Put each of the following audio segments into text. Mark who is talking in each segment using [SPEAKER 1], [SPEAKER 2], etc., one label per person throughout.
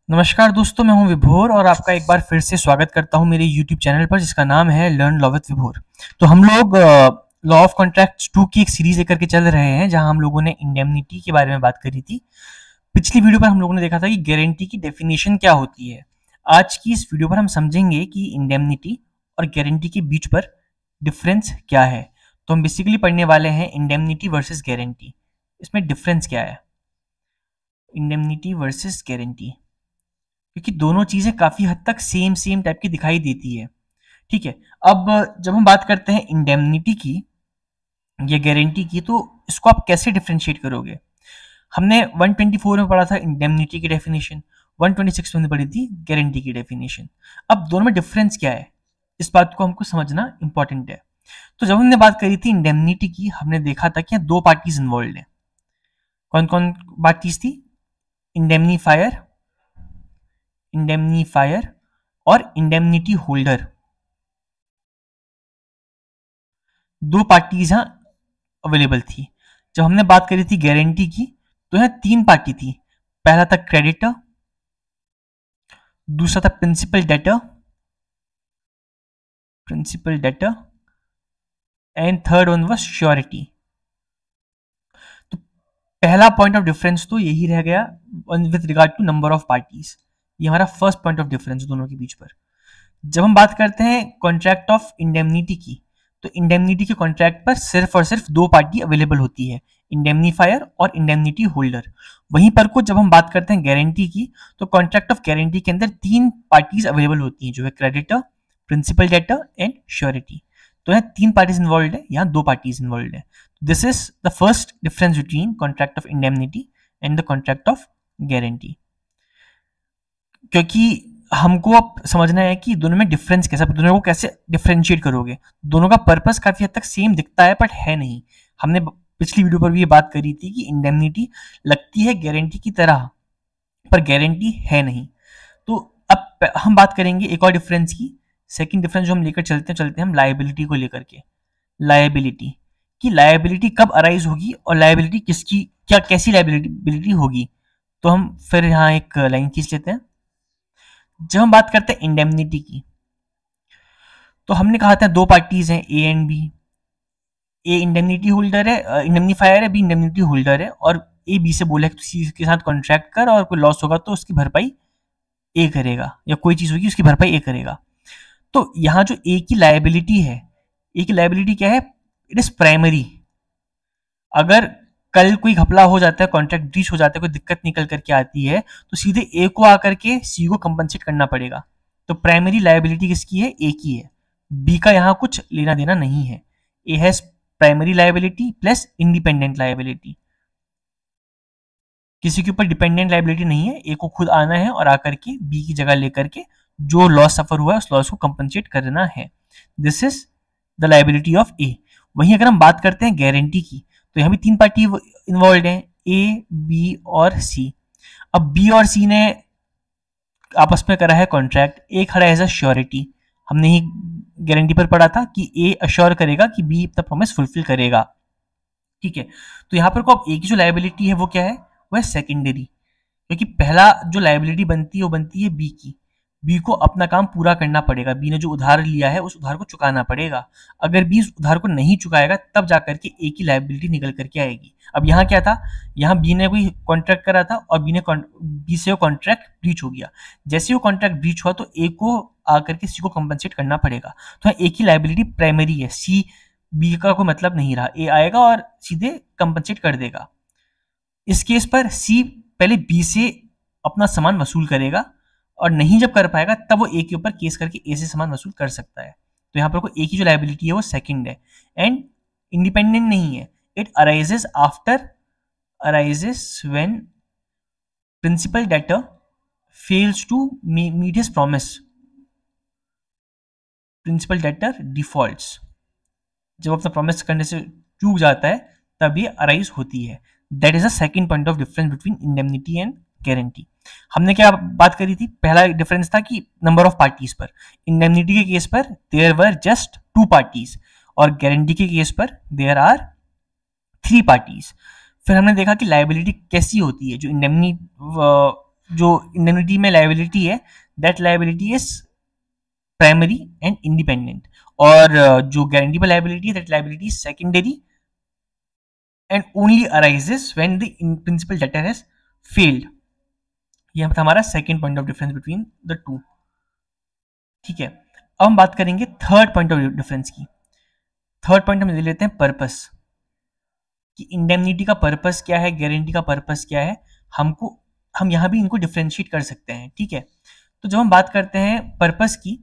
[SPEAKER 1] नमस्कार दोस्तों, मैं हूं विभोर और आपका एक बार फिर से स्वागत करता हूं मेरे YouTube चैनल पर जिसका नाम है लर्न लॉ विद विभोर। तो हम लोग लॉ ऑफ कॉन्ट्रैक्ट्स 2 की एक सीरीज लेकर के चल रहे हैं जहां हम लोगों ने इंडेमनिटी के बारे में बात करी थी। पिछली वीडियो पर हम लोगों ने देखा था कि गारंटी की डेफिनेशन क्या होती है। आज की इस वीडियो पर हम समझेंगे कि इंडेमनिटी और गारंटी के बीच पर डिफरेंस क्या है। तो हम बेसिकली पढ़ने वाले हैं इंडेमनिटी वर्सेस गारंटी, इसमें डिफरेंस क्या है इंडेमनिटी वर्सेस गारंटी, क्योंकि दोनों चीजें काफी हद तक सेम टाइप की दिखाई देती है। ठीक है, अब जब हम बात करते हैं इंडेमनिटी की या गारंटी की, तो इसको आप कैसे डिफरेंशिएट करोगे। हमने 124 में पढ़ा था इंडेमनिटी की डेफिनेशन, 126 में पढ़ी थी गारंटी की डेफिनेशन। अब दोनों में डिफरेंस क्या है, इस बात को हमको समझना इंपॉर्टेंट है। तो जब हमने बात करी थी इंडेमनिटी की, हमने देखा था कि यहाँ दो पार्टीज इन्वॉल्व है। कौन कौन पार्टीज थी? इंडेमनीफायर और इंडेमनिटी होल्डर, दो पार्टीज यहाँ अवेलेबल थी। जब हमने बात करी थी गारंटी की, तो यहाँ तीन पार्टी थी। पहला था क्रेडिटर, दूसरा था principal debtor and third one was surety. तो पहला पॉइंट ऑफ डिफरेंस तो यही रह गया with regard to number of parties. ये हमारा फर्स्ट पॉइंट ऑफ डिफरेंस दोनों के बीच पर। जब हम बात करते हैं कॉन्ट्रैक्ट ऑफ इंडेमनिटी की, तो इंडेमनिटी के कॉन्ट्रैक्ट पर सिर्फ और सिर्फ दो पार्टी अवेलेबल होती है, इंडेमनीफायर और इंडेमनिटी होल्डर। वहीं पर को जब हम बात करते हैं गारंटी की, तो कॉन्ट्रैक्ट ऑफ गारंटी के अंदर तीन पार्टीज अवेलेबल होती हैं, जो है creditor, principal debtor and surety. तो यहाँ तीन पार्टीज इन्वॉल्व है, यहाँ दो पार्टीज इन्वॉल्व है। This is the first difference between contract of indemnity and the contract of guarantee. क्योंकि हमको अब समझना है कि दोनों में डिफरेंस कैसा, दोनों को कैसे डिफरेंशिएट करोगे। दोनों का पर्पस काफी हद तक सेम दिखता है बट है नहीं। हमने पिछली वीडियो पर भी ये बात करी थी कि इंडेमनिटी लगती है गारंटी की तरह पर गारंटी है नहीं। तो अब हम बात करेंगे एक और डिफरेंस की। सेकंड डिफरेंस जो हम लेकर चलते हैं हम लायबिलिटी को लेकर के। लायबिलिटी कब अराइज होगी और लायबिलिटी किसकी, क्या कैसी लायबिलिटी होगी। तो हम फिर यहाँ एक लाइन खींच लेते हैं। जब हम बात करते हैं इंडेमनिटी की, तो हमने कहा था दो पार्टीज हैं A and B. A indemnity holder है, इंडेमनीफायर है, बी इंडेमनिटी होल्डर है, और ए बी से बोला है कि किसी के साथ कॉन्ट्रैक्ट कर और कोई लॉस होगा तो उसकी भरपाई ए करेगा, या कोई चीज होगी उसकी भरपाई ए करेगा। तो यहाँ जो ए की लायबिलिटी है, ए की लायबिलिटी क्या है? It is primary. अगर कल कोई घपला हो जाता है, कॉन्ट्रैक्ट ब्रीच हो जाता है, कोई दिक्कत निकल करके आती है, तो सीधे ए को आकर के सी को कंपनसेट करना पड़ेगा। तो प्राइमरी लायबिलिटी किसकी है? ए की है। बी का यहाँ कुछ लेना देना नहीं है। A has primary liability plus independent liability. किसी के ऊपर डिपेंडेंट लायबिलिटी नहीं है। ए को खुद आना है और आकर के बी की जगह लेकर के जो लॉस सफर हुआ है उस लॉस को कंपनसेट करना है। This is the liability of A. वहीं अगर हम बात करते हैं गारंटी की, तो यहाँ भी तीन पार्टी इन्वॉल्व हैं, ए बी और सी। अब बी और सी ने आपस में करा है कॉन्ट्रैक्ट, ए खड़ा है एज अ श्योरिटी। हमने ही गारंटी पर पढ़ा था कि ए अश्योर करेगा कि बी अपना प्रॉमिस फुलफिल करेगा। ठीक है, तो यहाँ पर को अब ए की जो लायबिलिटी है वो क्या है? वो है सेकेंडरी, क्योंकि पहला जो लायबिलिटी बनती है वो बनती है बी की। बी को अपना काम पूरा करना पड़ेगा, बी ने जो उधार लिया है उस उधार को चुकाना पड़ेगा। अगर बी उस उधार को नहीं चुकाएगा तब जाकर के ए की लायबिलिटी निकल करके आएगी। अब यहाँ क्या था? यहाँ बी ने कोई कॉन्ट्रैक्ट करा था और बी से वो कॉन्ट्रैक्ट ब्रीच हो गया। जैसे वो कॉन्ट्रैक्ट ब्रीच हुआ तो ए को आकर के सी को कंपनसेट करना पड़ेगा। तो ए की लायबिलिटी प्राइमरी है, सी बी का कोई मतलब नहीं रहा। ए आएगा और सीधे कंपनसेट कर देगा। इस केस पर सी पहले बी से अपना सामान वसूल करेगा और नहीं जब कर पाएगा तब वो ए के ऊपर केस करके ए से सामान वसूल कर सकता है। तो यहाँ पर को ए की जो लायबिलिटी है वो सेकंड है एंड इंडिपेंडेंट नहीं है। It arises when principal debtor fails to meet his promise. Principal debtor defaults, जब अपना प्रॉमिस करने से चूक जाता है तब ये अराइज होती है। That is the second point of difference between indemnity and guarantee. हमने क्या बात करी थी? पहला डिफरेंस था कि नंबर ऑफ पार्टीज पर। इंडेमनिटी के केस पर there were just two parties और गारंटी के केस पर देयर आर थ्री पार्टीज। फिर हमने देखा कि लायबिलिटी कैसी होती है। जो जो इंडेमनिटी में लायबिलिटी है, that liability is primary and independent, और जो गारंटी पर लायबिलिटी है, that liability is secondary and only arises when the principal debtor has failed. ये हमारा second point of difference between the two. ठीक है, अब हम बात करेंगे थर्ड पॉइंट ऑफ डिफरेंस की। थर्ड पॉइंट हम ले लेते हैं पर्पस, कि इंडेमनिटी का पर्पस क्या है, गारंटी का पर्पस क्या है। हम यहाँ भी इनको डिफ्रेंशिएट कर सकते हैं। ठीक है, तो जब हम बात करते हैं पर्पस की,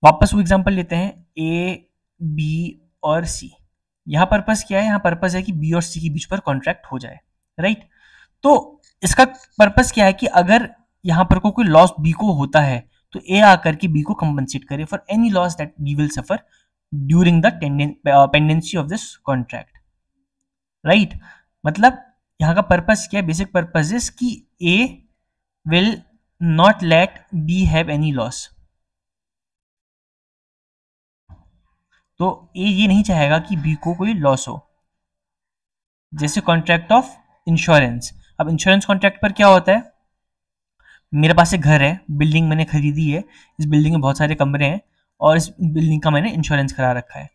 [SPEAKER 1] वापस वो एग्जांपल लेते हैं, ए बी और सी। यहाँ पर्पस क्या है, यहाँ पर्पस है कि बी और सी के बीच पर कॉन्ट्रैक्ट हो जाए, राइट। तो इसका पर्पस क्या है कि अगर यहाँ पर कोई लॉस बी को होता है तो ए आकर के बी को कंपनसेट करे for any loss that B will suffer during the pendency of this contract, right. मतलब यहाँ का पर्पस क्या है, बेसिक पर्पस इज कि A will not let B have any loss. तो ए ये नहीं चाहेगा कि बी को कोई लॉस हो। जैसे कॉन्ट्रैक्ट ऑफ इंश्योरेंस, अब इंश्योरेंस कॉन्ट्रैक्ट पर क्या होता है, मेरे पास एक घर है, बिल्डिंग मैंने खरीदी है, इस बिल्डिंग में बहुत सारे कमरे हैं और इस बिल्डिंग का मैंने इंश्योरेंस करा रखा है।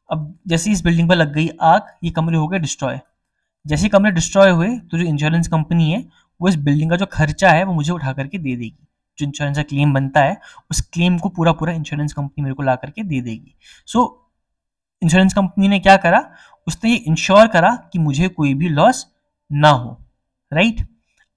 [SPEAKER 1] अब जैसे इस बिल्डिंग पर लग गई आग, ये कमरे हो गए डिस्ट्रॉय। जैसे ही कमरे डिस्ट्रॉय हुए तो जो इंश्योरेंस कंपनी है वो इस बिल्डिंग का जो खर्चा है वो मुझे उठा करके दे देगी। जो इंश्योरेंस का क्लेम बनता है उस क्लेम को पूरा पूरा इंश्योरेंस कंपनी मेरे को ला करके दे देगी। सो इंश्योरेंस कंपनी ने क्या करा, उसने ये इंश्योर करा कि मुझे कोई भी लॉस ना हो, राइट।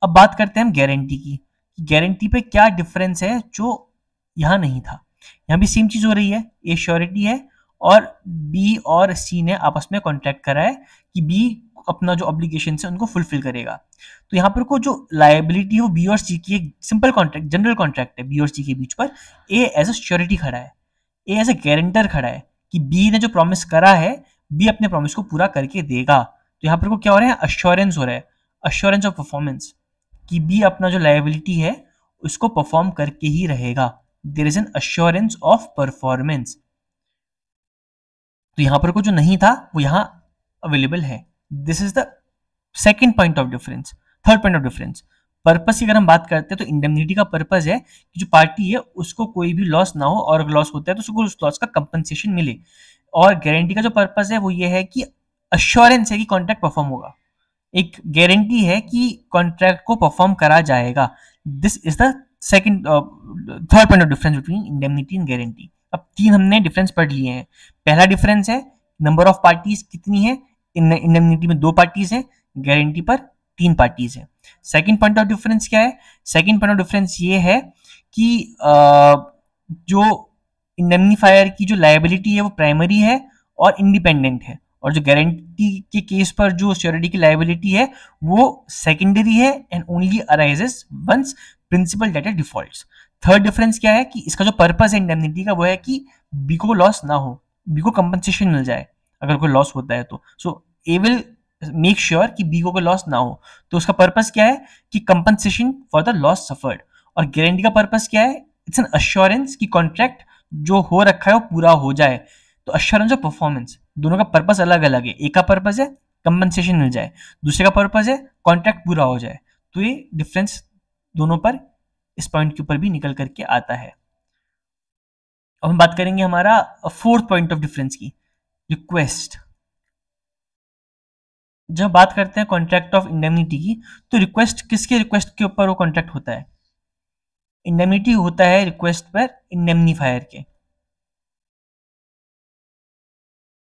[SPEAKER 1] अब बात करते हैं हम गारंटी की, गारंटी पे क्या डिफरेंस है जो यहाँ नहीं था। यहाँ भी सेम चीज हो रही है, ए श्योरिटी है और बी और सी ने आपस में कॉन्ट्रैक्ट करा है कि बी अपना जो ऑब्लिगेशन है उनको फुलफिल करेगा। तो यहाँ पर को जो लायबिलिटी है वो बी और सी की एक सिंपल कॉन्ट्रैक्ट, जनरल कॉन्ट्रैक्ट है बी और सी के बीच पर। ए एज अ श्योरिटी खड़ा है, ए एज अ गारंटर खड़ा है कि बी ने जो प्रॉमिस करा है बी अपने प्रॉमिस को पूरा करके देगा। तो यहाँ पर को क्या हो रहा है, अश्योरेंस हो रहा है, अश्योरेंस ऑफ परफॉर्मेंस, कि बी अपना जो लायबिलिटी है उसको परफॉर्म करके ही रहेगा। There is an assurance of performance. तो यहां पर को जो नहीं था वो यहां अवेलेबल है। This is the second point of difference. Third point of difference, purpose की अगर हम बात करते हैं तो इंडेमनिटी का पर्पस है कि जो पार्टी है उसको कोई भी लॉस ना हो, और लॉस होता है तो उसको उस लॉस का कंपनसेशन मिले। और गारंटी का जो पर्पस है वो ये है कि अश्योरेंस है कि कॉन्ट्रैक्ट परफॉर्म होगा, एक गारंटी है कि कॉन्ट्रैक्ट को परफॉर्म करा जाएगा। This is the second third point of difference between indemnity and guarantee. अब तीन हमने डिफरेंस पढ़ लिए हैं। पहला डिफरेंस है नंबर ऑफ पार्टीज कितनी है, इंडेमनिटी में 2 पार्टीज है, गारंटी पर 3 पार्टीज है। सेकंड पॉइंट ऑफ डिफरेंस क्या है, सेकंड पॉइंट ऑफ डिफरेंस ये है कि जो इंडेमनीफायर की जो लायबिलिटी है वो प्राइमरी है और इंडिपेंडेंट है, और जो गारंटी के केस पर जो श्योरिटी की लायबिलिटी है वो सेकेंडरी है and only arises once principal debtor defaults. Third difference क्या है कि इसका जो पर्पस है इंडेमनिटी का वो है कि बी को लॉस ना हो, बी को कंपनसेशन मिल जाए अगर कोई लॉस होता है तो। सो ए विल मेक श्योर कि बी को कोई लॉस ना हो। तो उसका पर्पस क्या है कि compensation for the loss suffered. और गारंटी का पर्पस क्या है, इट्स एन अश्योरेंस कि कॉन्ट्रैक्ट जो हो रखा है वो पूरा हो जाए। तो अश्योरेंस ऑफ परफॉर्मेंस, दोनों का पर्पस अलग अलग है। एक का पर्पस है कंपनसेशन मिल जाए, दूसरे का पर्पस है कॉन्ट्रैक्ट पूरा हो जाए। तो ये डिफरेंस दोनों पर इस पॉइंट के ऊपर भी निकल करके आता है। अब हम बात करेंगे हमारा फोर्थ पॉइंट ऑफ डिफरेंस की, रिक्वेस्ट। जब बात करते हैं कॉन्ट्रैक्ट ऑफ इंडेमनिटी की, तो रिक्वेस्ट किसके रिक्वेस्ट के ऊपर वो कॉन्ट्रैक्ट होता है, इंडेमनिटी होता है रिक्वेस्ट पर इंडेमनीफायर के।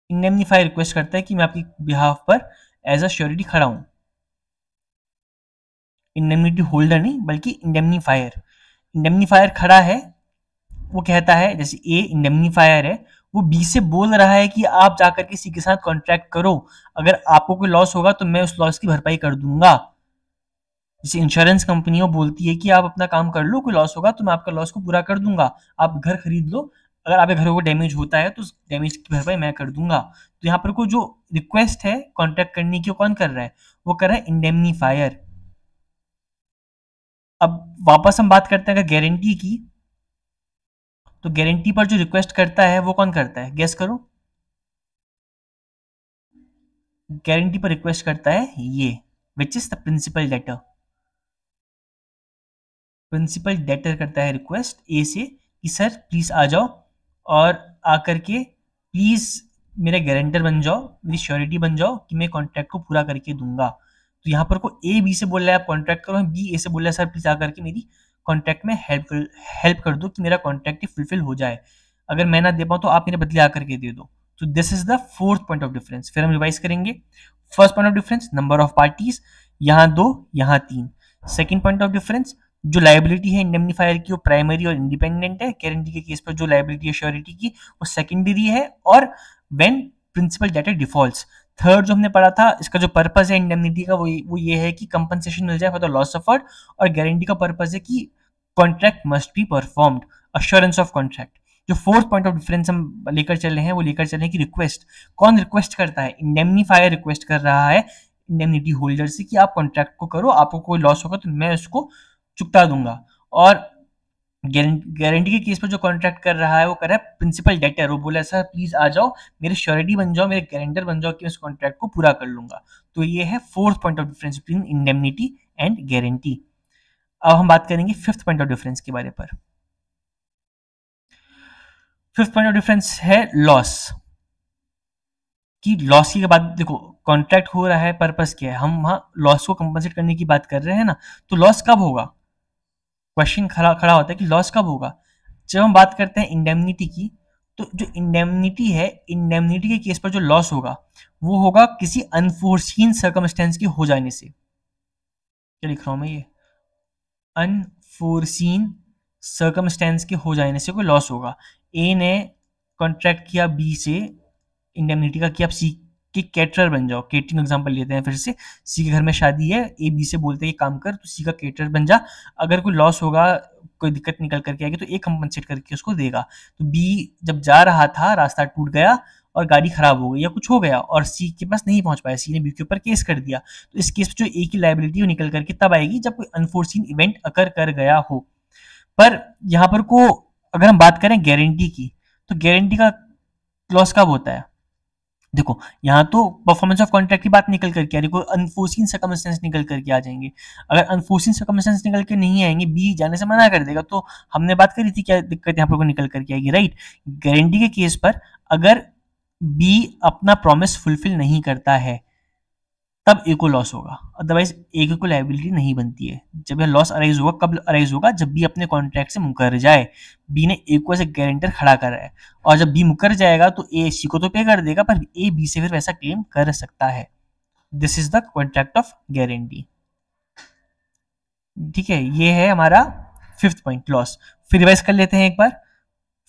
[SPEAKER 1] इंडेमनीफायर रिक्वेस्ट करता है कि मैं आपकी बिहाफ पर एज अ श्योरिटी खड़ा हूं। इंडेमनिटी होल्डर नहीं बल्कि इंडेमनीफायर। इंडेमनीफायर खड़ा है, वो कहता है, जैसे ए इंडेमनीफायर है, वो बी से बोल रहा है कि आप जाकर किसी के साथ कॉन्ट्रैक्ट करो, अगर आपको कोई लॉस होगा तो मैं उस लॉस की भरपाई कर दूंगा। जैसे इंश्योरेंस कंपनी वो बोलती है कि आप अपना काम कर लो, कोई लॉस होगा तो मैं आपका लॉस को पूरा कर दूंगा, आप घर खरीद लो, अगर आपके घर को डैमेज होता है तो उस डैमेज की भरपाई मैं कर दूंगा। तो यहाँ पर को जो रिक्वेस्ट है कॉन्ट्रैक्ट करने की, कौन कर रहा है, वो कर रहा है इंडेमनीफायर। अब वापस हम बात करते हैं अगर गारंटी की, तो गारंटी पर जो रिक्वेस्ट करता है वो कौन करता है, गेस करो। गारंटी पर रिक्वेस्ट करता है ये, which is the principal debtor. Principal debtor करता है रिक्वेस्ट ए से कि सर प्लीज आ जाओ और आकर के प्लीज मेरा गारंटर बन जाओ, मेरी श्योरिटी बन जाओ कि मैं कॉन्ट्रैक्ट को पूरा करके दूंगा। तो यहाँ पर को ए बी से बोल रहा है आप कॉन्ट्रैक्ट करो, बी ए से बोल रहा है सर प्लीज आकर के मेरी कॉन्ट्रैक्ट में हेल्प कर दो कि मेरा कॉन्ट्रैक्ट फुलफिल हो जाए। अगर मैं ना दे पाऊँ तो आप मेरे बदले आकर के दे दो। तो this is the fourth point of difference. फिर हम रिवाइज करेंगे। First point of difference, number of parties, यहाँ 2 यहाँ 3। सेकंड पॉइंट ऑफ डिफरेंस, जो लायबिलिटी है इंडेमनीफायर की वो प्राइमरी और इंडिपेंडेंट है। गारंटी के केस पर जो लायबिलिटी है श्योरिटी की वो सेकेंडरी है और when principal debtor defaults. Third जो हमने पढ़ा था, इसका जो पर्पस है इंडेमनिटी का वो ये है कि कंपनसेशन मिल जाए फॉर द लॉस सफर्ड, और गारंटी का पर्पस है कि contract must be performed, assurance of contract. जो फोर्थ पॉइंट ऑफ डिफरेंस हम लेकर चल रहे हैं वो लेकर चल रहे हैं कि रिक्वेस्ट कौन रिक्वेस्ट करता है, इंडेमनीफायर रिक्वेस्ट कर रहा है इंडेमनिटी होल्डर से कि आप कॉन्ट्रैक्ट को करो, आपको कोई लॉस होगा तो मैं उसको चुकता दूंगा। और गारंटी के केस पर जो कॉन्ट्रैक्ट कर रहा है वो कर रहा है प्रिंसिपल डेटर, वो बोला सर प्लीज आ जाओ, मेरे श्योरिटी बन जाओ, मेरे गारंटर बन जाओ कि मैं इस कॉन्ट्रैक्ट को पूरा कर लूंगा। तो ये है fourth point of difference between indemnity and guarantee. अब हम बात करेंगे फिफ्थ पॉइंट ऑफ डिफरेंस के बारे पर। फिफ्थ पॉइंट ऑफ डिफरेंस है लॉस। कि लॉस की बात देखो, कॉन्ट्रैक्ट हो रहा है, पर्पस क्या है, हम वहां लॉस को कंपनसेट करने की बात कर रहे हैं ना। तो लॉस कब होगा, क्वेश्चन खड़ा खड़ा होता है कि लॉस कब होगा। जब हम बात करते हैं इंडेमनिटी की, तो जो इंडेमनिटी है, इंडेमनिटी के केस पर जो लॉस होगा वो होगा किसी अनफोर्सीन सर्कमस्टेंस के हो जाने से। क्या लिख रहा हूं मैं, ये अनफोर्सीन सर्कमस्टेंस के हो जाने से कोई लॉस होगा। ए ने कॉन्ट्रैक्ट किया बी से इंडेमनिटी का कि आप सी के कैटरर बन जाओ। केटरिंग एग्जांपल लेते हैं फिर से। सी के घर में शादी है, ए बी से बोलते हैं काम कर, तो सी का कैटरर बन जा। अगर कोई लॉस होगा, कोई दिक्कत निकल करके आएगी तो ए कंपनसेट करके उसको देगा। तो बी जब जा रहा था, रास्ता टूट गया और गाड़ी खराब हो गई या कुछ हो गया और सी के पास नहीं पहुंच पाया, सी ने बी के ऊपर केस कर दिया। तो इस केस में जो ए की लायबिलिटी निकल करके तब आएगी जब कोई अनफोर्सीन इवेंट अकर कर गया हो। पर यहाँ पर को अगर हम बात करें गारंटी की, तो गारंटी का क्लॉज कब होता है, देखो यहाँ तो परफॉर्मेंस ऑफ कॉन्ट्रैक्ट की बात निकल करके आ रही, कोई अनफोर्सीन सर्कमस्टेंस निकल करके आ जाएंगे। अगर अनफोर्सीन सर्कमस्टेंस निकल के नहीं आएंगे, बी जाने से मना कर देगा, तो हमने बात करी थी क्या दिक्कत यहाँ पर निकल करके आएगी, राइट। गारंटी के केस पर अगर बी अपना प्रॉमिस फुलफिल नहीं करता है तब ए को लॉस होगा, अदरवाइज ए को लायबिलिटी नहीं बनती है। जब यह लॉस अराइज होगा, कब अराइज होगा, जब बी अपने कॉन्ट्रैक्ट से मुकर जाए। बी ने ए को एज ए गारंटर खड़ा करा है और जब बी मुकर जाएगा तो ए सी को तो पे कर देगा, पर ए बी से फिर वैसा क्लेम कर सकता है। This is the contract of guarantee. ठीक है, ये है हमारा फिफ्थ पॉइंट, लॉस। फिर रिवाइज कर लेते हैं एक बार।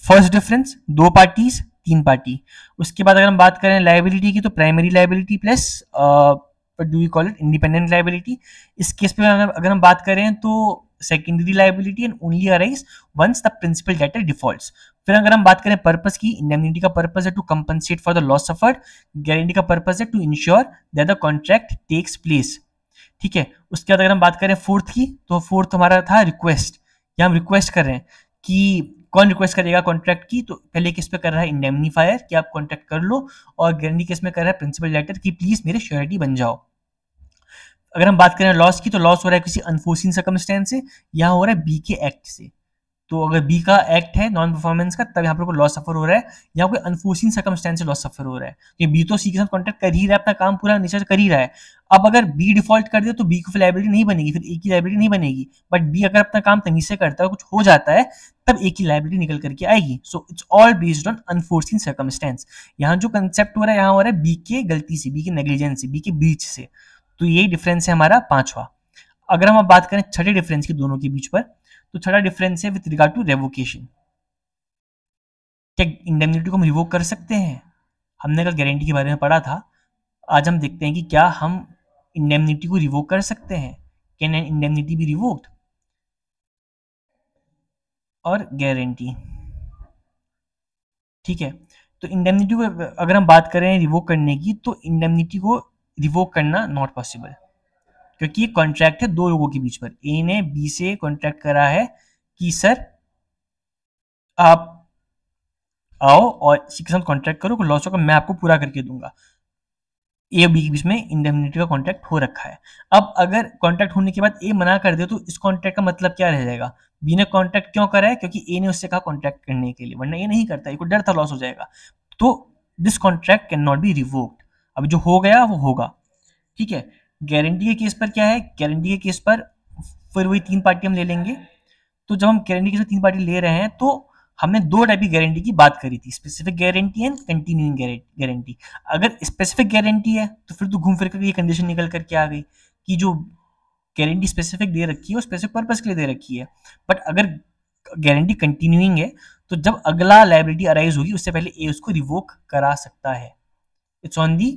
[SPEAKER 1] First difference, 2 parties 3 party. उसके बाद अगर हम बात करें लायबिलिटी की, तो primary liability plus do we call it independent liability. इस केस पे अगर हम बात करें तो secondary liability and only arise once the principal debtor defaults. फिर अगर हम बात करें पर्पस की, इंडेमनिटी का पर्पस है to compensate for the loss suffered, guarantee का पर्पस है to ensure that the contract takes place. ठीक है, उसके बाद अगर हम बात करें फोर्थ की, तो फोर्थ हमारा था रिक्वेस्ट। या हम रिक्वेस्ट कर रहे हैं कि कौन रिक्वेस्ट करेगा कॉन्ट्रैक्ट की, तो पहले केस पे कर रहा है इंडेमनीफायर कि आप कॉन्ट्रैक्ट कर लो, और गारंटी केस में कर रहा है प्रिंसिपल डेटर कि प्लीज मेरे श्योरिटी बन जाओ। अगर हम बात करें लॉस की, तो लॉस हो रहा है किसी अनफोर्सीन सर्कमस्टेंस से, यहाँ हो रहा है बी के एक्ट से। तो अगर बी का एक्ट है नॉन परफॉर्मेंस का, तब यहाँ पर कोई लॉस सफर हो रहा है, यहाँ कोई अनफोर्सीन सर्कमस्टेंस से लॉस सफर हो रहा है। तो बी तो सी के साथ कॉन्ट्रैक्ट कर ही रहा है, अपना काम पूरा नेचर कर ही रहा है। अब अगर बी डिफॉल्ट कर दे तो बी को फिर लायबिलिटी नहीं बनेगी, फिर ए की लायबिलिटी नहीं बनेगी। बट बी अगर अपना काम तमीज से करता है, कुछ हो जाता है, तब ए की लायबिलिटी निकल करके आएगी। So it's all based on unforeseen circumstance. यहाँ जो कंसेप्ट हो रहा है, यहाँ हो रहा है बी के गलती से, बी के नेग्लिजेंस से, बी के ब्रीच से। तो यही डिफरेंस है हमारा पांचवा। अगर हम अब बात करें छठे डिफरेंस की दोनों के बीच पर, तो छठा डिफरेंस है विद रिगार्ड टू रेवोकेशन। क्या इंडेमनिटी को हम रिवोक कर सकते हैं? हमने कल गारंटी के बारे में पढ़ा था, आज हम देखते हैं कि क्या हम इंडेमनिटी को रिवोक कर सकते हैं। Can an indemnity be revoked? और गारंटी, ठीक है। तो इंडेमनिटी को अगर हम बात करें रिवोक करने की, तो इंडेमनिटी को रिवोक करना नॉट पॉसिबल, क्योंकि कॉन्ट्रैक्ट है 2 लोगों के बीच पर। ए ने बी से कॉन्ट्रैक्ट करा है कि सर आप आओ और इसी के साथ कॉन्ट्रैक्ट करो, लॉस होगा मैं आपको पूरा करके दूंगा। ए और बी के बीच में इंडेमनिटी का कॉन्ट्रैक्ट हो रखा है। अब अगर कॉन्ट्रैक्ट होने के बाद ए मना कर दे तो इस कॉन्ट्रैक्ट का मतलब क्या रह जाएगा? बी ने कॉन्ट्रैक्ट क्यों करा है? क्योंकि ए ने उससे कहा कॉन्ट्रैक्ट करने के लिए, वरना ये नहीं करता, ए को डर था लॉस हो जाएगा। तो this contract can not be revoked. अब जो हो गया वो होगा, ठीक है। गारंटी के केस पर क्या है? गारंटी के केस पर फिर वही तीन पार्टी हम ले लेंगे। तो जब हम गारंटी के केस में तीन पार्टी ले रहे हैं तो हमने दो टाइप की गारंटी की बात करी थी, specific guarantee and continuing guarantee. अगर स्पेसिफिक गारंटी है तो फिर तो घूम फिर कर ये कंडीशन निकल करके आ गई कि जो गारंटी स्पेसिफिक दे रखी है वो स्पेसिफिक पर्पस के लिए दे रखी है। बट अगर गारंटी कंटिन्यूइंग है तो जब अगला लायबिलिटी अराइज होगी उससे पहले ए उसको रिवोक करा सकता है। It's on the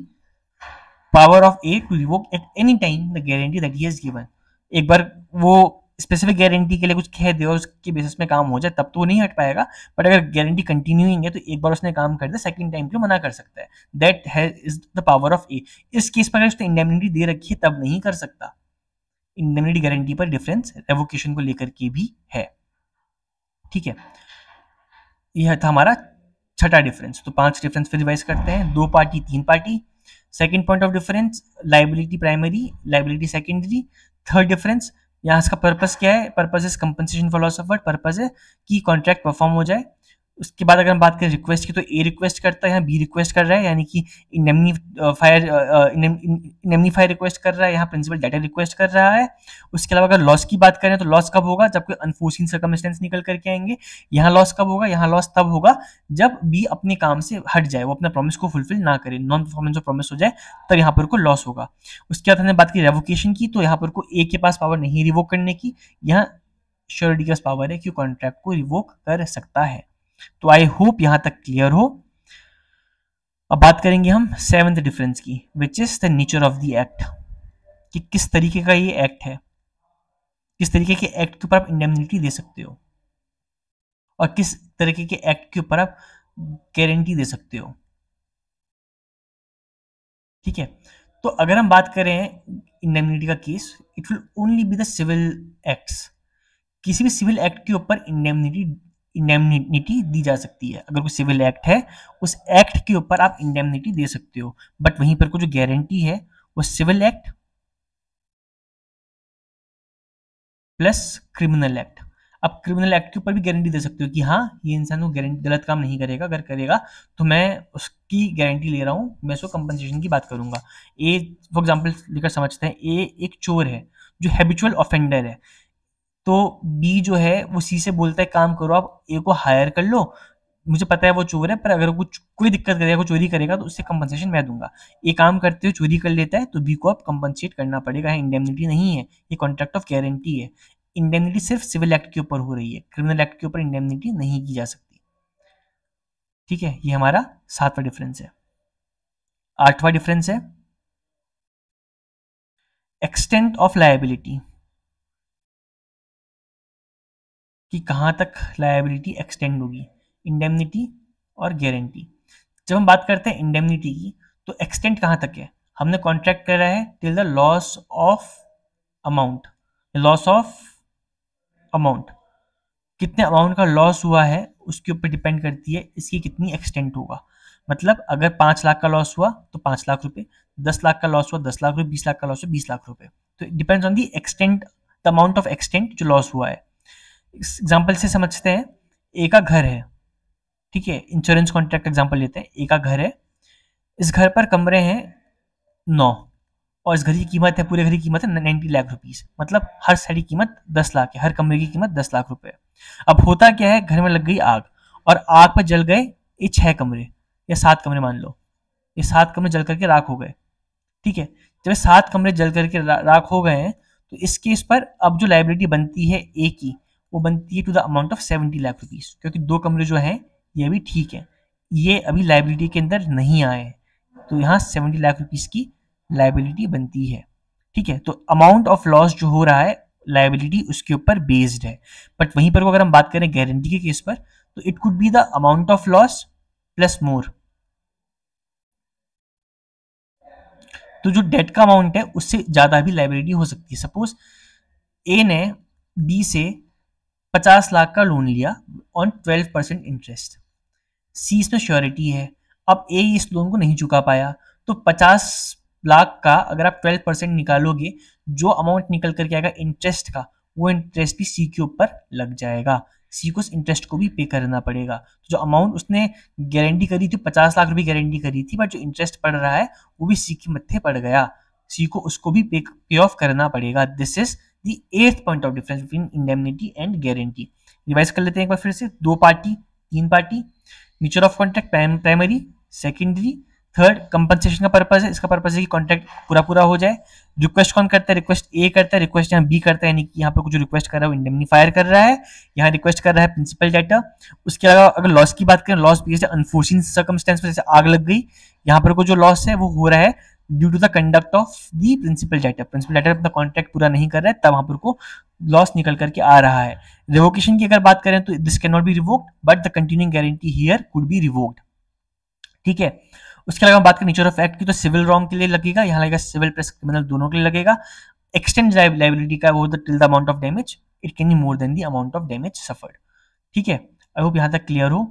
[SPEAKER 1] power of A to revoke at any time the guarantee that he has given. एक बार वो स्पेसिफिक गारंटी के लिए कुछ कह दे और उसके बेसिस में काम हो जाए तब तो वो नहीं हट पाएगा, बट अगर गारंटी कंटिन्यूइंग है तो एक बार उसने काम कर दिया सेकंड टाइम के मना कर सकता है। That is the power of A. इस केस पर अगर उसने इंडेमनिटी दे रखी है तब नहीं कर सकता। इंडेमनिटी गारंटी पर डिफरेंस रेवोकेशन को लेकर के भी है, ठीक है। यह था हमारा छठा डिफरेंस। तो पांच डिफरेंस फिर रिवाइज करते हैं। दो पार्टी, तीन party. Second point of difference, liability primary, liability secondary. Third difference, यहाँ इसका पर्पस क्या है? Purpose is compensation for loss of work. Purpose है कि कॉन्ट्रैक्ट परफॉर्म हो जाए। उसके बाद अगर हम बात करें रिक्वेस्ट की तो ए रिक्वेस्ट करता है, यहाँ बी रिक्वेस्ट कर रहा है, यानी कि इंडेमनीफायर रिक्वेस्ट कर रहा है, यहाँ प्रिंसिपल डेटा रिक्वेस्ट कर रहा है। उसके अलावा अगर लॉस की बात करें तो लॉस कब होगा? जब कोई अनफोर्सिन सर्कमस्टेंस निकल करके आएंगे। यहाँ लॉस कब होगा? यहाँ लॉस तब होगा जब बी अपने काम से हट जाए, वो अपना प्रॉमिस को फुलफिल ना करे, नॉन परफॉर्मेंस ऑफ प्रॉमिस हो जाए, तब यहाँ पर को लॉस होगा। उसके बाद हमने बात की रेवोकेशन की, तो यहाँ पर को ए के पास पावर नहीं रिवोक करने की, यहाँ श्योरिटी के पास पावर है कि कॉन्ट्रैक्ट को रिवोक कर सकता है। तो आई होप यहां तक क्लियर हो। अब बात करेंगे हम सेवेंथ डिफरेंस की, विच is the nature of the act, कि किस तरीके का ये एक्ट है, किस तरीके के एक्ट के ऊपर आप इंडेमनिटी दे सकते हो और किस तरीके के एक्ट के ऊपर आप गारंटी दे सकते हो, ठीक है। तो अगर हम बात करें इंडेमनिटी का case, it will only be the civil acts. किसी भी सिविल एक्ट के ऊपर इंडेमनिटी दी जा सकती है। अगर कोई सिविल एक्ट है उस एक्ट के ऊपर आप इंडेमनिटी दे सकते हो, बट वहीं पर कोई जो गारंटी है वो civil act plus criminal act. अब क्रिमिनल एक्ट के ऊपर भी गारंटी दे सकते हो कि हाँ ये इंसान को गलत काम नहीं करेगा, अगर करेगा तो मैं उसकी गारंटी ले रहा हूँ, मैं उसको कंपनसेशन की बात करूंगा। ए फॉर एग्जाम्पल लेकर समझते हैं, ए एक चोर है जो हैबिचुअल ऑफेंडर है, तो बी जो है वो सी से बोलता है काम करो आप ए को हायर कर लो, मुझे पता है वो चोर है पर अगर कुछ कोई दिक्कत करेगा, कोई चोरी करेगा तो उससे कंपनसेशन मैं दूंगा। ये काम करते हुए चोरी कर लेता है तो बी को अब कंपनसेट करना पड़ेगा। इंडेमनिटी नहीं है, ये कॉन्ट्रैक्ट ऑफ गारंटी है। इंडेमनिटी सिर्फ सिविल एक्ट के ऊपर हो रही है, क्रिमिनल एक्ट के ऊपर इंडेमनिटी नहीं की जा सकती, ठीक है। ये हमारा सातवां डिफरेंस है। आठवां डिफरेंस है एक्सटेंट ऑफ लायबिलिटी, कि कहाँ तक लायबिलिटी एक्सटेंड होगी, इंडेमनिटी और गारंटी। जब हम बात करते हैं इंडेमनिटी की तो एक्सटेंट कहाँ तक है? हमने कॉन्ट्रैक्ट करा है till the loss of amount. Loss of amount, कितने अमाउंट का लॉस हुआ है उसके ऊपर डिपेंड करती है इसकी कितनी एक्सटेंट होगा। मतलब अगर 5 लाख का लॉस हुआ तो 5 लाख रुपए, 10 लाख का लॉस हुआ 10 लाख रुपए, 20 लाख का लॉस हुआ 20 लाख रुपए। तो depends on the extent, the amount of extent जो लॉस हुआ है। एग्जाम्पल से समझते हैं, ए का घर है, ठीक है, इंश्योरेंस कॉन्ट्रैक्ट एग्जाम्पल लेते हैं। ए का घर है, इस घर पर कमरे हैं 9 और इस घर की कीमत है, पूरे घर की कीमत है 90 लाख रुपीस, मतलब हर साइड की कीमत 10 लाख है, हर कमरे की कीमत 10 लाख रुपए। अब होता क्या है, घर में लग गई आग और आग पर जल गए ये 6 कमरे या 7 कमरे, मान लो ये 7 कमरे जल करके राख हो गए, ठीक है। जब ये 7 कमरे जल करके राख हो गए हैं तो इस केस पर अब जो लाइबिलिटी बनती है ए की वो बनती है to the amount of 70 lakh rupees, क्योंकि 2 कमरे जो हैं ये अभी ठीक है, ये अभी लाइबिलिटी के अंदर नहीं आए हैं, तो यहाँ 70 लाख रुपीस की लाइबिलिटी बनती है, ठीक है। तो अमाउंट ऑफ लॉस जो हो रहा है लाइबिलिटी उसके ऊपर बेस्ड है। बट वहीं पर अगर हम बात करें गारंटी के केस पर तो it could be the amount of loss plus मोर। तो जो डेट का अमाउंट है उससे ज्यादा भी लाइबिलिटी हो सकती है। सपोज ए ने बी से 50 लाख का लोन लिया ऑन 12% इंटरेस्ट, सी इसमें श्योरिटी है, अब ए इस लोन को नहीं चुका पाया तो 50 लाख का अगर आप 12% निकालोगे, जो अमाउंट निकल करके आएगा इंटरेस्ट का, वो इंटरेस्ट भी सी के ऊपर लग जाएगा। सी को उस इंटरेस्ट को भी पे करना पड़ेगा। तो जो अमाउंट उसने गारंटी करी थी, 50 लाख रुपए गारंटी करी थी, बट जो इंटरेस्ट पड़ रहा है वो भी सी के मत्थे पड़ गया। सी को उसको भी पे ऑफ करना पड़ेगा। This is the 8th point of difference between indemnity and guarantee. Revise कर लेते हैं एक बार फिर से। 2 party, 3 party, nature of contract primary, secondary, third compensation का पर्पज है, इसका पर्पज है कि कॉन्ट्रैक्ट पूरा हो जाए। रिक्वेस्ट कौन करता है? रिक्वेस्ट ए करता है, रिक्वेस्ट यहाँ बी करता है, यानी कि यहाँ पर कुछ रिक्वेस्ट कर रहा है वो इंडेमनीफायर कर रहा है, यहाँ रिक्वेस्ट कर रहा है प्रिंसिपल डेटर। उसके अलावा अगर लॉस की बात करें, लॉस जैसे अनफोर्सिन सर्कमस्टेंस में जैसे आग लग गई, यहाँ पर को जो लॉस है वो हो रहा है due to the conduct of the principal debtor. Principal debtor अपना कॉन्ट्रैक्ट पूरा नहीं कर रहा है, तब वहां पर को लॉस निकल करके आ रहा है। रिवोकेशन की अगर बात करें तो this can not be revoked, but the continuing guarantee here could be revoked. ठीक है। उसके अलावा बात करें नेचर ऑफ एक्ट की, तो सिविल रॉन्ग के लिए लगेगा, यहाँ लगेगा सिविल प्लस क्रिमिनल दोनों के लिए लगेगा। एक्सटेंड लायबिलिटी का वो till the amount of damage, it can be more than the amount of damage suffered. ठीक है, आई होप यहाँ तक क्लियर हो।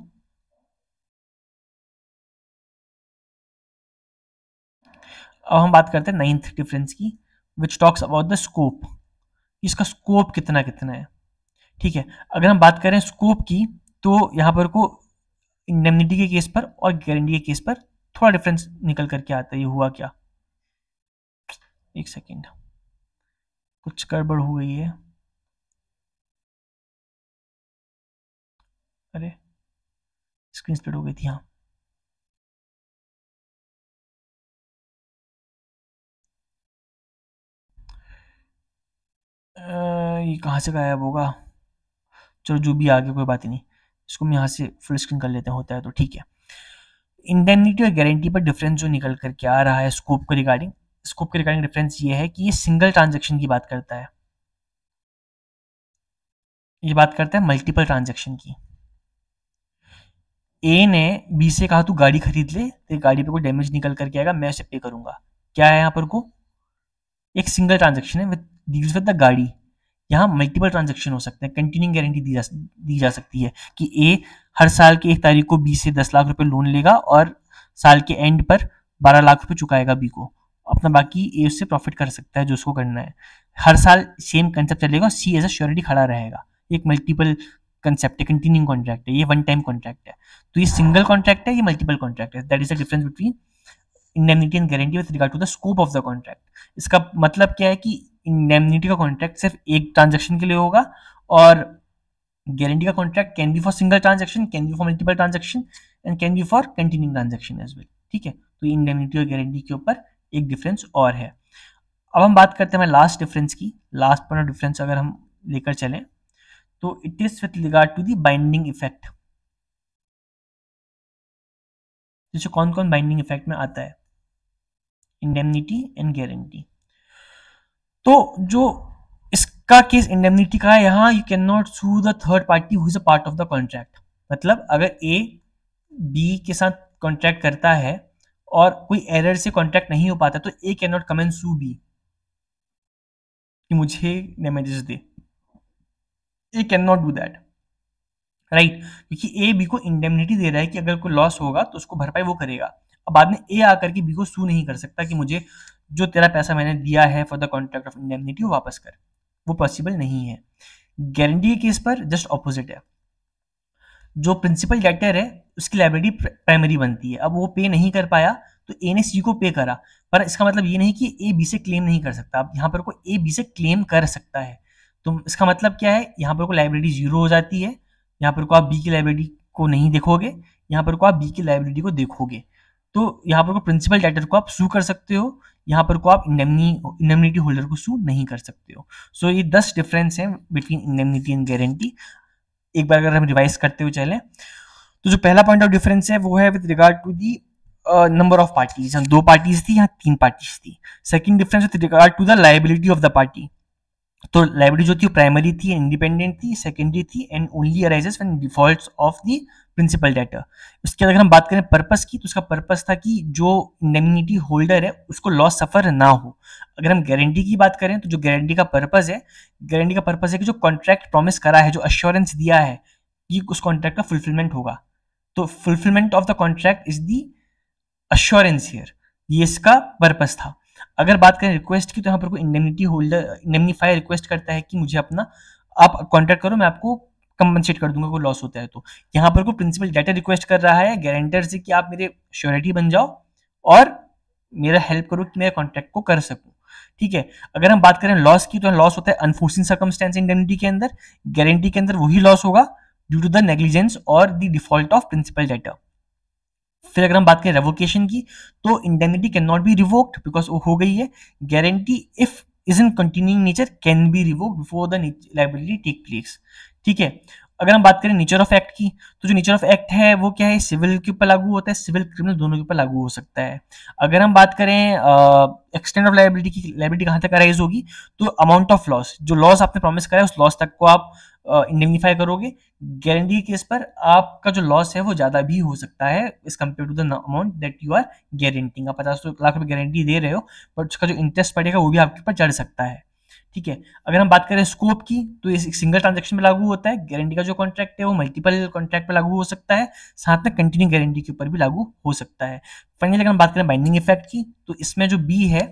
[SPEAKER 1] अब हम बात करते हैं 9th डिफरेंस की, which talks about the scope. इसका स्कोप कितना कितना है। ठीक है, अगर हम बात करें स्कोप की, तो यहाँ पर को इंडेमनिटी के केस पर और गारंटी के केस पर थोड़ा डिफरेंस निकल करके आता है। ये हुआ क्या, एक सेकेंड, कुछ गड़बड़ हो गई है। अरे स्क्रीन स्प्लिट हो गई थी। हाँ, ये कहाँ से गायब होगा। चलो जो भी आगे, कोई बात ही नहीं, इसको हम यहाँ से फुल स्क्रीन कर लेते हैं, होता है तो ठीक है। इंडेमनिटी और गारंटी पर डिफरेंस जो निकल करके आ रहा है स्कोप के रिगार्डिंग, स्कोप के रिगार्डिंग डिफरेंस ये है कि ये सिंगल ट्रांजेक्शन की बात करता है, ये बात करता है मल्टीपल ट्रांजेक्शन की। ए ने बी से कहा तू गाड़ी खरीद ले, तेरी गाड़ी पे कोई डैमेज निकल करके आएगा, मैं उसे पे करूंगा। क्या है यहाँ पर को, एक सिंगल ट्रांजेक्शन है विद डील्स विद द गाड़ी। यहाँ मल्टीपल ट्रांजेक्शन हो सकते हैं, कंटिन्यूइंग गारंटी दी जा सकती है कि ए हर साल की 1 तारीख को बी से 10 लाख रुपए लोन लेगा और साल के एंड पर 12 लाख रुपए चुकाएगा बी को, अपना बाकी ए उससे प्रॉफिट कर सकता है जो उसको करना है। हर साल सेम कंसेप्ट चलेगा, सी एज अ श्योरिटी खड़ा रहेगा। एक मल्टीपल कंसेप्ट है, कंटिन्यूइंग कॉन्ट्रैक्ट है, ये वन टाइम कॉन्ट्रैक्ट है। तो ये सिंगल कॉन्ट्रैक्ट है, ये मल्टीपल कॉन्ट्रैक्ट है। That is the difference between indemnity and guarantee with regard to the scope of the contract. इसका मतलब क्या है कि इंडेमनिटी का कॉन्ट्रैक्ट सिर्फ एक ट्रांजेक्शन के लिए होगा, और गारंटी का contract can be for single transaction, can be for multiple transaction and can be for continuing transaction as well. ठीक है, तो इंडेमनिटी और गारंटी के ऊपर एक डिफरेंस और है। अब हम बात करते हैं लास्ट डिफरेंस की। लास्ट पॉइंट ऑफ डिफरेंस अगर हम लेकर चलें, तो it is with regard to the binding effect. जैसे कौन कौन बाइंडिंग इफेक्ट में आता है, इंडेमनिटी एंड गारंटी। तो जो इसका केस इंडेमनिटी का है, यहाँ you can not sue the third party who is a part of the contract. मतलब अगर ए बी के साथ कॉन्ट्रैक्ट करता है और कोई एरर से कॉन्ट्रैक्ट नहीं हो पाता, तो A can not come and sue B कि मुझे डैमेजेस दे। A can not do that, right, क्योंकि ए बी को इंडेमनिटी दे रहा है कि अगर कोई लॉस होगा तो उसको भरपाई वो करेगा। अब बाद में ए आकर के बी को सू नहीं कर सकता कि मुझे जो तेरा पैसा मैंने दिया है for the contract of indemnity वो वापस कर, वो पॉसिबल नहीं है। गारंटी के केस पर जस्ट ऑपोजिट है, जो प्रिंसिपल डेटर है उसकी लायबिलिटी प्राइमरी बनती है। अब वो पे नहीं कर पाया तो ए ने सी को पे करा, पर इसका मतलब ये नहीं कि ए बी से क्लेम नहीं कर सकता। अब यहाँ पर को ए बी से क्लेम कर सकता है, तो इसका मतलब क्या है, यहाँ पर को लायबिलिटी जीरो हो जाती है। यहाँ पर को आप बी की लायबिलिटी को नहीं देखोगे, यहाँ पर को आप बी की लायबिलिटी को देखोगे। तो यहाँ पर को प्रिंसिपल डेटर को आप सू कर सकते हो, यहाँ पर को आप इंडेमनिटी होल्डर को सू नहीं कर सकते हो। सो ये 10 डिफरेंस हैं बिटवीन इंडेमनिटी एंड गारंटी। एक बार अगर हम रिवाइज करते हुए चलें, तो जो पहला पॉइंट ऑफ डिफरेंस है वो है with regard to the number of parties. यहाँ 2 पार्टीज थी, यहाँ 3 पार्टीज थी। Second difference with regard to the liability of the party. तो लायबिलिटी जो थी प्राइमरी थी, इंडिपेंडेंट थी, सेकेंडरी थी, and only arises when defaults of the principal debtor. उसके अगर हम बात करें पर्पस की, तो उसका पर्पस था कि जो इंडेमनिटी होल्डर है उसको लॉस सफर ना हो। अगर हम गारंटी की बात करें, तो जो गारंटी का पर्पस है, गारंटी का पर्पस है कि जो कॉन्ट्रैक्ट प्रॉमिस करा है, जो अश्योरेंस दिया है कि उस कॉन्ट्रैक्ट का फुलफिलमेंट होगा, तो fulfilment of the contract is the assurance here, ये इसका पर्पस था। अगर बात करें रिक्वेस्ट की, तो यहाँ पर कोई इंडेमनिटी होल्डर इंडेमनीफायर रिक्वेस्ट करता है कि मुझे अपना आप कॉन्ट्रैक्ट करो, मैं आपको कंपनसेट कर दूंगा कोई लॉस होता है तो। यहाँ पर कोई प्रिंसिपल डेटर रिक्वेस्ट कर रहा है गारंटर से कि आप मेरे श्योरिटी बन जाओ और मेरा हेल्प करो कि मैं कॉन्ट्रैक्ट को कर सकूं। ठीक है, अगर हम बात करें लॉस की, तो लॉस होता है अनफोर्सिन सर्कमस्टेंस इंडेमनिटी के अंदर, गारंटी के अंदर वही लॉस होगा ड्यू टू द नेग्लिजेंस और the default of principal debtor. फिर अगर हम बात करें रेवोकेशन की, तो indemnity can not be revoked because वो हो गई है। Guarantee if is in continuing nature can be revoked before the liability take place. ठीक है, अगर हम बात करें नेचर ऑफ एक्ट की, तो जो नेचर ऑफ एक्ट है वो क्या है, सिविल के ऊपर लागू होता है, सिविल क्रिमिनल दोनों के ऊपर लागू हो सकता है। अगर हम बात करें एक्सटेंड ऑफ लायबिलिटी की, लायबिलिटी कहाँ तक अराइज होगी, तो अमाउंट ऑफ लॉस, जो लॉस आपने प्रॉमिस करा है उस लॉस तक को आप इंडेमनीफाई करोगे। गारंटी के केस पर आपका जो लॉस है वो ज्यादा भी हो सकता है as compare to the amount that you are guaranteeing. आप 50 लाख रुपए गारंटी दे रहे हो, बट उसका जो इंटरेस्ट पड़ेगा वो भी आपके ऊपर चढ़ सकता है। ठीक है, अगर हम बात करें स्कोप की, तो ये सिंगल ट्रांजेक्शन में लागू होता है। गारंटी का जो कॉन्ट्रैक्ट है वो मल्टीपल कॉन्ट्रैक्ट पे लागू हो सकता है, साथ में कंटिन्यू गारंटी के ऊपर भी लागू हो सकता है। फाइनली अगर हम बात करें बाइंडिंग इफेक्ट की, तो इसमें जो बी है,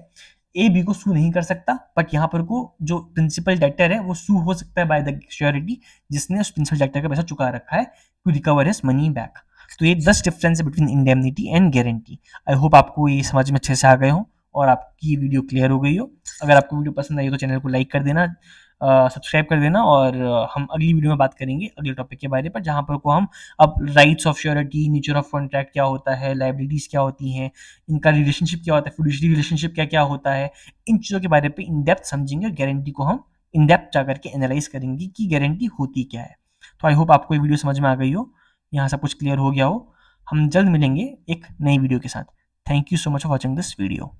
[SPEAKER 1] ए बी को सू नहीं कर सकता, बट यहाँ पर को जो प्रिंसिपल डेटर है वो सू हो सकता है बाय द श्योरिटी जिसने उस प्रिंसिपल डेटर का पैसा चुका रखा है to recover his money back. तो ये 10 डिफरेंस है between indemnity and guarantee. I hope आपको ये समझ में अच्छे से आ गए हो और आपकी वीडियो क्लियर हो गई हो। अगर आपको वीडियो पसंद आई हो तो चैनल को लाइक कर देना, सब्सक्राइब कर देना, और हम अगली वीडियो में बात करेंगे अगले टॉपिक के बारे पर, जहाँ पर को हम अब rights of surety, nature of contract क्या होता है, लायबिलिटीज क्या होती हैं, इनका रिलेशनशिप क्या होता है, फिड्यूशियरी रिलेशनशिप क्या क्या होता है, इन चीज़ों के बारे पर इन डेप्थ समझेंगे और गारंटी को हम इन डेप्थ जा करके एनालाइज करेंगे कि गारंटी होती क्या है। तो आई होप आपको ये वीडियो समझ में आ गई हो, यहाँ सब कुछ क्लियर हो गया हो। हम जल्द मिलेंगे एक नई वीडियो के साथ। Thank you so much for watching this video.